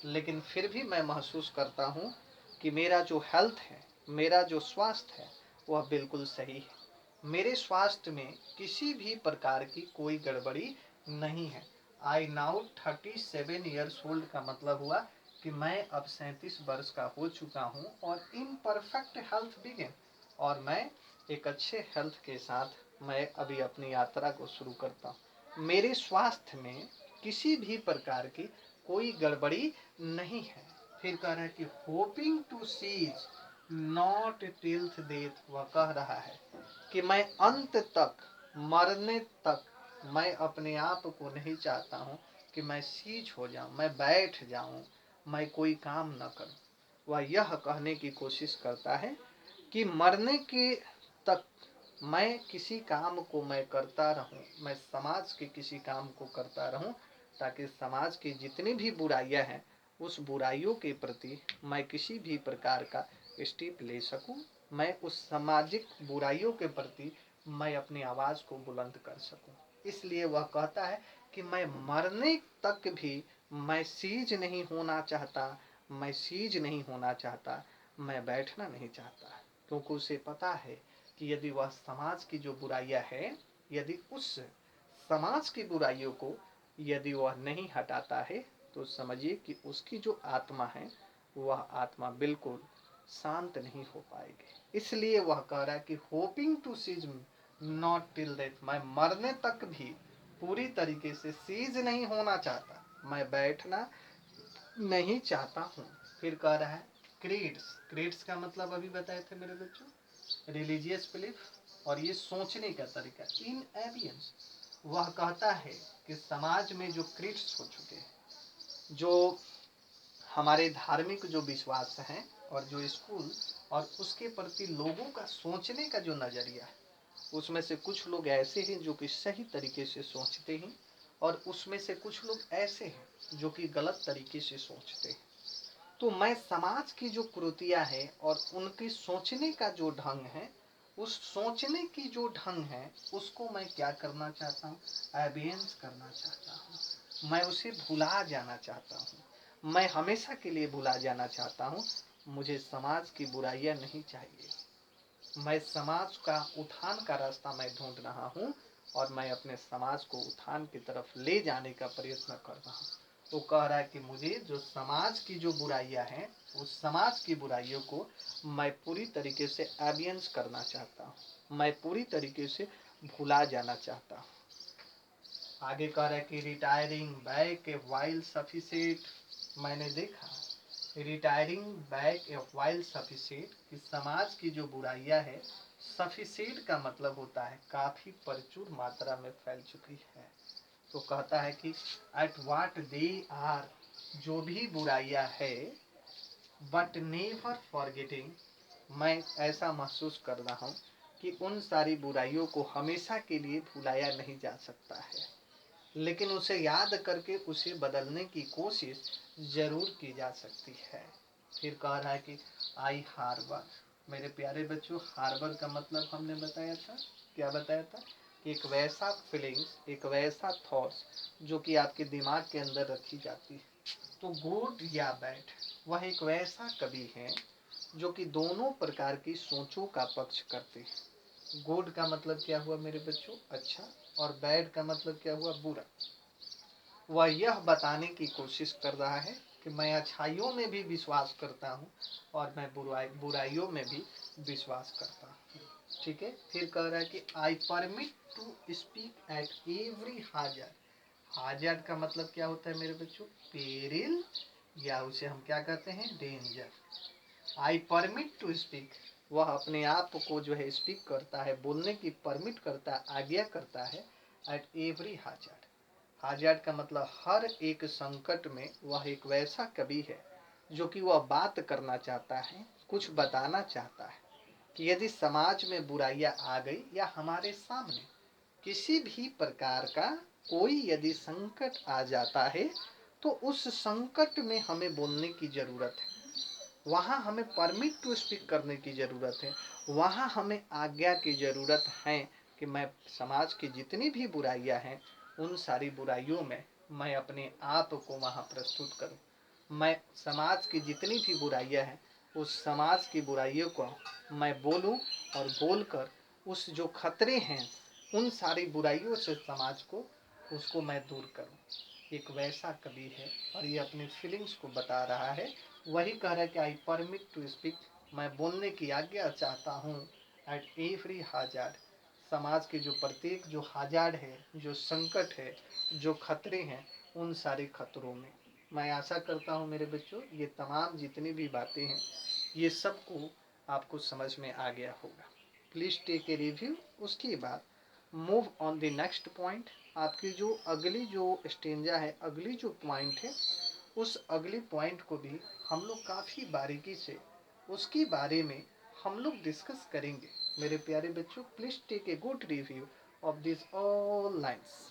लेकिन फिर भी मैं महसूस करता हूँ कि मेरा जो हेल्थ है, मेरा जो स्वास्थ्य है वह बिल्कुल सही है। मेरे स्वास्थ्य में किसी भी प्रकार की कोई गड़बड़ी नहीं है। आई नाउ 37 ईयर्स ओल्ड का मतलब हुआ कि मैं अब 37 वर्ष का हो चुका हूँ और इन परफेक्ट हेल्थ बिगिन, और मैं एक अच्छे हेल्थ के साथ मैं अभी अपनी यात्रा को शुरू करता हूँ। मेरे स्वास्थ्य में किसी भी प्रकार की कोई गड़बड़ी नहीं है। फिर कह रहा है कि hoping to cease not till death, वह कह रहा है कि मैं अंत तक, मरने तक मैं अपने आप को नहीं चाहता हूँ कि मैं सीज हो जाऊं, मैं बैठ जाऊं, मैं कोई काम न करूं। वह यह कहने की कोशिश करता है कि मरने के तक मैं किसी काम को मैं करता रहूं, मैं समाज के किसी काम को करता रहूं, ताकि समाज की जितनी भी बुराइयां हैं उस बुराइयों के प्रति मैं किसी भी प्रकार का स्टेप ले सकूं, मैं उस सामाजिक बुराइयों के प्रति मैं अपनी आवाज़ को बुलंद कर सकूं। इसलिए वह कहता है कि मैं मरने तक भी मैं सीज नहीं होना चाहता, मैं सीज नहीं होना चाहता, मैं बैठना नहीं चाहता, क्योंकि उसे पता है कि यदि वह समाज की जो बुराइयां है, यदि उस समाज की बुराइयों को यदि वह नहीं हटाता है तो समझिए कि उसकी जो आत्मा है वह आत्मा बिल्कुल शांत नहीं हो पाएगी। इसलिए वह कह रहा है कि hoping to cease not till death, मैं मरने तक भी पूरी तरीके से सीज नहीं होना चाहता, मैं बैठना नहीं चाहता हूँ। फिर कह रहा है क्रीड्स का मतलब अभी बताए थे मेरे बच्चों, रिलीजियस बिलीफ, और ये सोचने का तरीका इन एबियंस। वह कहता है कि समाज में जो क्रीड्स हो चुके हैं, जो हमारे धार्मिक जो विश्वास हैं और जो स्कूल और उसके प्रति लोगों का सोचने का जो नज़रिया है, उसमें से कुछ लोग ऐसे हैं जो कि सही तरीके से सोचते हैं और उसमें से कुछ लोग ऐसे हैं जो कि गलत तरीके से सोचते हैं। तो मैं समाज की जो कुरीतियाँ हैं और उनकी सोचने का जो ढंग है, उस सोचने की जो ढंग है उसको मैं क्या करना चाहता हूँ, एबियंस करना चाहता हूँ, मैं उसे भुला जाना चाहता हूँ, मैं हमेशा के लिए भुला जाना चाहता हूँ। मुझे समाज की बुराइयाँ नहीं चाहिए, मैं समाज का उत्थान का रास्ता मैं ढूंढ रहा हूँ और मैं अपने समाज को उत्थान की तरफ ले जाने का प्रयत्न कर रहा हूँ। वो कह रहा है कि मुझे जो समाज की जो बुराइयां हैं उस समाज की बुराइयों को मैं पूरी तरीके से एबियंस करना चाहता हूँ, मैं पूरी तरीके से भुला जाना चाहता हूँ। आगे कह रहा है कि retiring back a while sufficient, मैंने देखा retiring back a while sufficient कि समाज की जो बुराइयां है, सफिशिएंट का मतलब होता है काफ़ी प्रचुर मात्रा में फैल चुकी है। तो कहता है कि एट वाट दे आर, जो भी बुराइयां है, बट नेवर फॉरगेटिंग, मैं ऐसा महसूस कर रहा हूँ कि उन सारी बुराइयों को हमेशा के लिए भुलाया नहीं जा सकता है, लेकिन उसे याद करके उसे बदलने की कोशिश जरूर की जा सकती है। फिर कह रहा है कि आई हार्बर, मेरे प्यारे बच्चों, हार्बर का मतलब हमने बताया था, क्या बताया था कि एक वैसा फीलिंग्स, एक वैसा थॉट्स जो कि आपके दिमाग के अंदर रखी जाती है। तो गुड या बैड, वह एक वैसा कवि है जो कि दोनों प्रकार की सोचों का पक्ष करते हैं। गुड का मतलब क्या हुआ मेरे बच्चों, अच्छा, और बैड का मतलब क्या हुआ, बुरा। वह यह बताने की कोशिश कर रहा है कि मैं अच्छाइयों में भी विश्वास करता हूँ और मैं बुराइयों में भी विश्वास करता हूँ। ठीक है, फिर कह रहा है कि I permit to speak at every हाजर। हाजर का मतलब क्या होता है मेरे बच्चों? पेरिल, या उसे हम क्या कहते हैं? Danger. I permit to speak, वह अपने आप को जो है स्पीक करता है, बोलने की परमिट करता है, आज्ञा करता है, एट एवरी हाजर। हाजर का मतलब हर एक संकट में वह एक वैसा कवि है जो कि वह बात करना चाहता है, कुछ बताना चाहता है कि यदि समाज में बुराइयां आ गई या हमारे सामने किसी भी प्रकार का कोई यदि संकट आ जाता है तो उस संकट में हमें बोलने की जरूरत है, वहाँ हमें परमिट टू स्पीक करने की ज़रूरत है, वहाँ हमें आज्ञा की ज़रूरत है कि मैं समाज की जितनी भी बुराइयाँ हैं उन सारी बुराइयों में मैं अपने आप को वहाँ प्रस्तुत करूँ। मैं समाज की जितनी भी बुराइयाँ हैं उस समाज की बुराइयों को मैं बोलूँ और बोलकर उस जो खतरे हैं उन सारी बुराइयों से समाज को उसको मैं दूर करूँ। एक वैसा कवि है और ये अपनी फीलिंग्स को बता रहा है। वही कह रहा है कि आई परमिट टू स्पीक, मैं बोलने की आज्ञा चाहता हूँ, एट एवरी हाजार, समाज के जो प्रत्येक जो हाजार है, जो संकट है, जो खतरे हैं, उन सारे खतरों में। मैं आशा करता हूँ मेरे बच्चों ये तमाम जितनी भी बातें हैं ये सबको आपको समझ में आ गया होगा। Please take a review. उसके बाद move on the next point. आपकी जो अगली जो स्टेंजा है, अगली जो पॉइंट है, उस अगली पॉइंट को भी हम लोग काफ़ी बारीकी से उसके बारे में हम लोग डिस्कस करेंगे। मेरे प्यारे बच्चों, please take a good review of this all lines.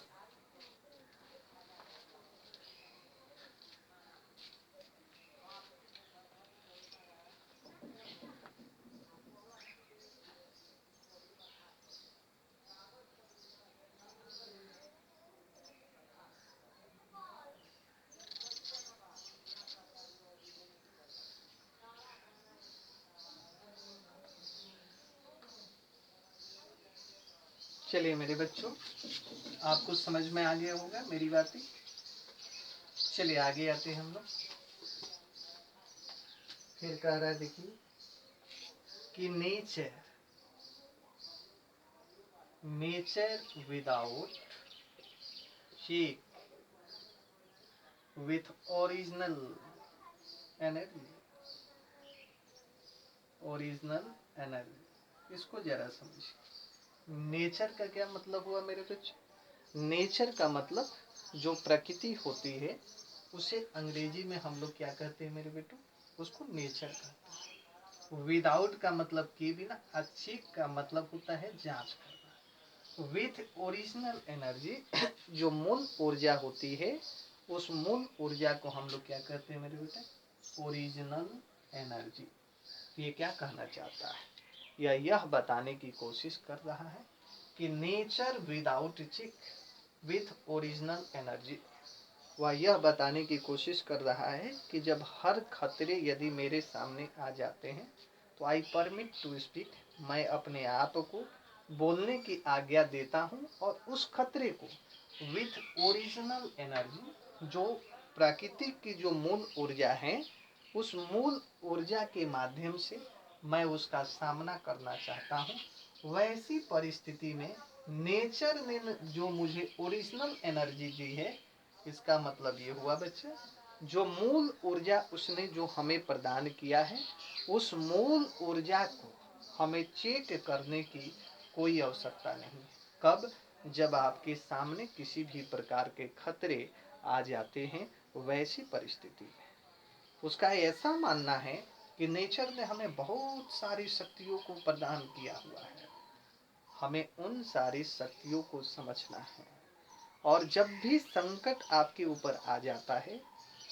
चलिए मेरे बच्चों, आपको समझ में आ गया होगा मेरी बातें। चलिए आगे आते हैं हम लोग। फिर कह रहा है देखिए कि nature without check with original energy. Original energy, इसको जरा समझिए। नेचर का क्या मतलब हुआ मेरे बच्चे? नेचर का मतलब जो प्रकृति होती है उसे अंग्रेजी में हम लोग क्या कहते हैं मेरे बेटो? उसको नेचर कहते हैं। विदाउट का मतलब कि बिना, अच्छी का मतलब होता है जांच करना। विथ ओरिजिनल एनर्जी, जो मूल ऊर्जा होती है उस मूल ऊर्जा को हम लोग क्या कहते हैं मेरे बेटे? Original energy. ये क्या कहना चाहता है? यह बताने की कोशिश कर रहा है कि नेचर विदाउट चिक विथ ओरिजिनल एनर्जी। वह यह बताने की कोशिश कर रहा है कि जब हर खतरे यदि मेरे सामने आ जाते हैं तो आई परमिट टू स्पीक, मैं अपने आप को बोलने की आज्ञा देता हूँ और उस खतरे को विथ ओरिजिनल एनर्जी, जो प्राकृतिक की जो मूल ऊर्जा है उस मूल ऊर्जा के माध्यम से मैं उसका सामना करना चाहता हूँ। वैसी परिस्थिति में नेचर ने जो मुझे ओरिजिनल एनर्जी दी है, इसका मतलब ये हुआ बच्चे, जो मूल ऊर्जा उसने जो हमें प्रदान किया है उस मूल ऊर्जा को हमें चेक करने की कोई आवश्यकता नहीं। कब? जब आपके सामने किसी भी प्रकार के खतरे आ जाते हैं वैसी परिस्थिति में। उसका ऐसा मानना है कि नेचर ने हमें बहुत सारी शक्तियों को प्रदान किया हुआ है, हमें उन सारी शक्तियों को समझना है। और जब भी संकट आपके ऊपर आ जाता है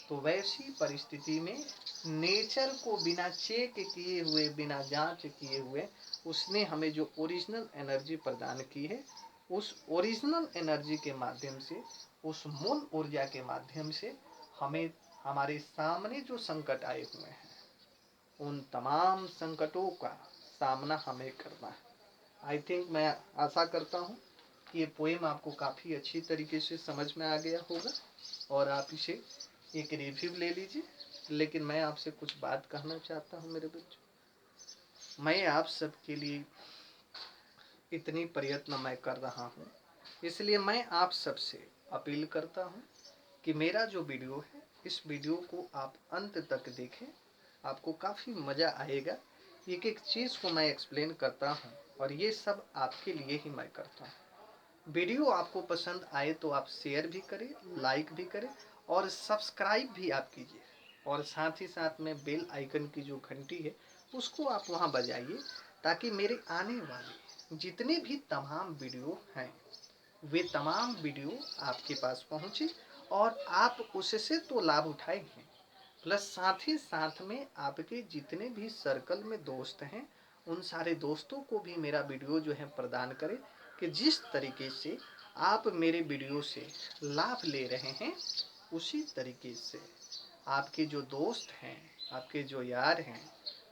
तो वैसी परिस्थिति में नेचर को बिना चेक किए हुए, बिना जांच किए हुए उसने हमें जो ओरिजिनल एनर्जी प्रदान की है, उस ओरिजिनल एनर्जी के माध्यम से, उस मूल ऊर्जा के माध्यम से हमें हमारे सामने जो संकट आए हुए हैं उन तमाम संकटों का सामना हमें करना है। आई थिंक, मैं आशा करता हूँ कि ये पोएम आपको काफ़ी अच्छी तरीके से समझ में आ गया होगा और आप इसे एक रिव्यू ले लीजिए। लेकिन मैं आपसे कुछ बात कहना चाहता हूँ मेरे बच्चों। मैं आप सबके लिए इतनी प्रयत्न मैं कर रहा हूँ, इसलिए मैं आप सबसे अपील करता हूँ कि मेरा जो वीडियो है, इस वीडियो को आप अंत तक देखें। आपको काफ़ी मज़ा आएगा। एक एक चीज़ को मैं एक्सप्लेन करता हूँ और ये सब आपके लिए ही मैं करता हूँ। वीडियो आपको पसंद आए तो आप शेयर भी करें, लाइक भी करें और सब्सक्राइब भी आप कीजिए। और साथ ही साथ में बेल आइकन की जो घंटी है उसको आप वहाँ बजाइए, ताकि मेरे आने वाले जितने भी तमाम वीडियो हैं वे तमाम वीडियो आपके पास पहुँचे और आप उससे तो लाभ उठाएंगे, प्लस साथ ही साथ में आपके जितने भी सर्कल में दोस्त हैं उन सारे दोस्तों को भी मेरा वीडियो जो है प्रदान करें, कि जिस तरीके से आप मेरे वीडियो से लाभ ले रहे हैं उसी तरीके से आपके जो दोस्त हैं, आपके जो यार हैं,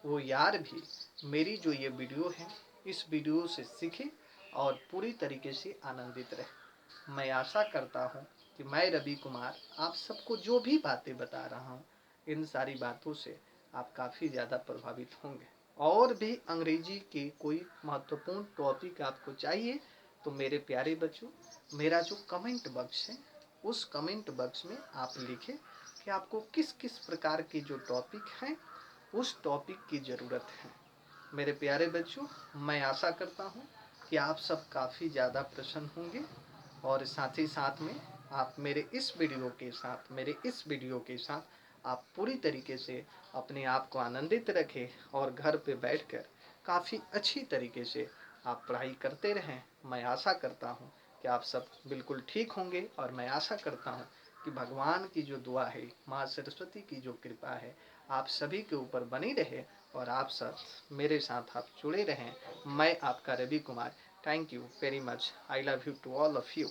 वो यार भी मेरी जो ये वीडियो है इस वीडियो से सीखें और पूरी तरीके से आनंदित रहे। मैं आशा करता हूँ कि मैं रवि कुमार आप सबको जो भी बातें बता रहा हूँ, इन सारी बातों से आप काफ़ी ज़्यादा प्रभावित होंगे। और भी अंग्रेजी के कोई महत्वपूर्ण टॉपिक आपको चाहिए तो मेरे प्यारे बच्चों, मेरा जो कमेंट बॉक्स है उस कमेंट बॉक्स में आप लिखें कि आपको किस किस प्रकार के जो टॉपिक हैं उस टॉपिक की ज़रूरत है। मेरे प्यारे बच्चों, मैं आशा करता हूँ कि आप सब काफ़ी ज़्यादा प्रसन्न होंगे और साथ ही साथ में आप मेरे इस वीडियो के साथ आप पूरी तरीके से अपने आप को आनंदित रखें और घर पे बैठकर काफ़ी अच्छी तरीके से आप पढ़ाई करते रहें। मैं आशा करता हूँ कि आप सब बिल्कुल ठीक होंगे और मैं आशा करता हूँ कि भगवान की जो दुआ है, माँ सरस्वती की जो कृपा है आप सभी के ऊपर बनी रहे और आप सब मेरे साथ आप जुड़े रहें। मैं आपका Ravi Kumar. Thank you very much. I love you to all of you.